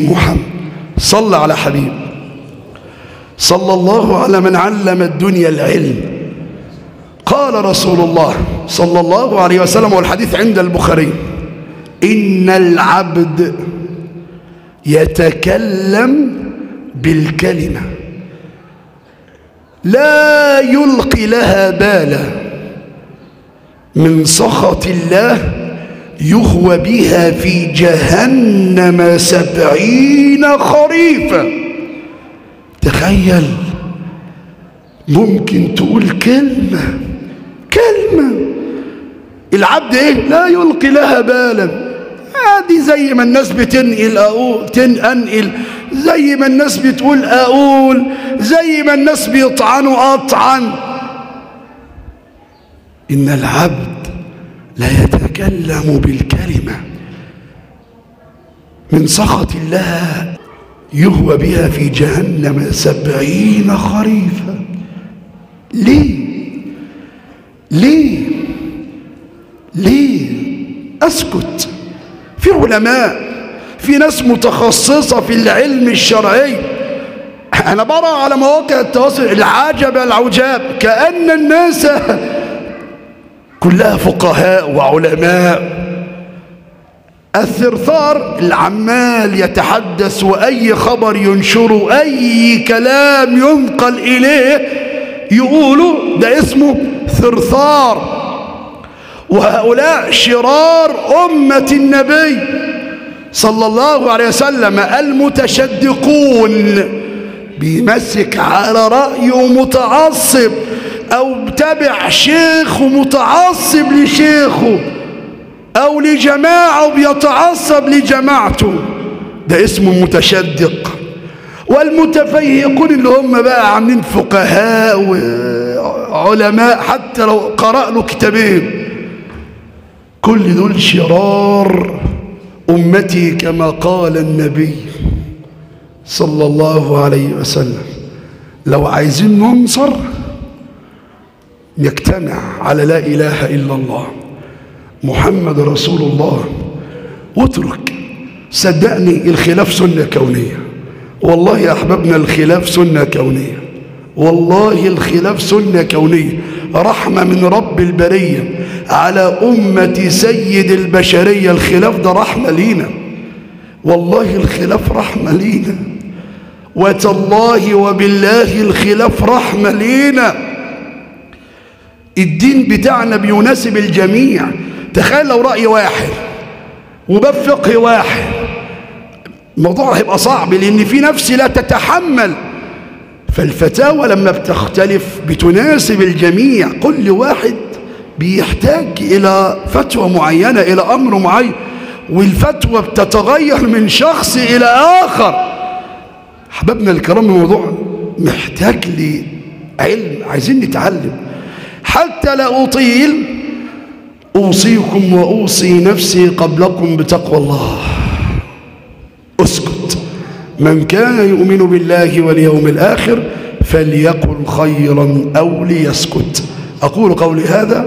محمد. صل على حبيب، صلى الله على من علم الدنيا العلم. قال رسول الله صلى الله عليه وسلم، والحديث عند البخاري: إن العبد يتكلم بالكلمة لا يلقي لها بالا من سخط الله يغوى بها في جهنم 70 خريفا. تخيل، ممكن تقول كلمة العبد لا يلقي لها بالا. عادي، زي ما الناس بتنقل أقول أنقل، زي ما الناس بتقول أقول، زي ما الناس بيطعنوا أطعن. إن العبد لا يتكلم بالكلمة من سخط الله يهوى بها في جهنم 70 خريفا. ليه أسكت؟ في علماء، في ناس متخصصة في العلم الشرعي. أنا برى على مواقع التواصل العجب العجاب، كأن الناس كلها فقهاء وعلماء. الثرثار العمال يتحدث، وأي خبر ينشره، أي كلام ينقل إليه يقولوا ده اسمه ثرثار. وهؤلاء شرار أمة النبي صلى الله عليه وسلم، المتشدقون، بيمسك على رأيه متعصب، أو تبع شيخه متعصب لشيخه، أو لجماعة بيتعصب لجماعته، ده اسمه متشدق. والمتفيهقون اللي هم بقى عاملين فقهاء وعلماء، حتى لو قرأ له كتابين، كل دول شرار أمتي كما قال النبي صلى الله عليه وسلم. لو عايزين ننصر نجتمع على لا إله إلا الله محمد رسول الله، واترك. صدقني الخلاف سنة كونية، والله يا أحبابنا الخلاف سنة كونية، والله الخلاف سنة كونية، رحمة من رب البرية على أمة سيد البشرية. الخلاف ده رحمة لينا، والله الخلاف رحمة لينا، وتالله وبالله الخلاف رحمة لينا. الدين بتاعنا بيناسب الجميع. تخيل لو رأي واحد وباب فقه واحد، الموضوع هيبقى صعب، لأن في نفس لا تتحمل. فالفتاوى لما بتختلف بتناسب الجميع، كل واحد بيحتاج إلى فتوى معينة، إلى أمر معين، والفتوى بتتغير من شخص إلى آخر. أحبابنا الكرام، الموضوع محتاج لعلم، عايزين نتعلم. حتى لا أطيل، أوصيكم وأوصي نفسي قبلكم بتقوى الله. اسكت. من كان يؤمن بالله واليوم الآخر فليقل خيرا أو ليسكت. أقول قولي هذا.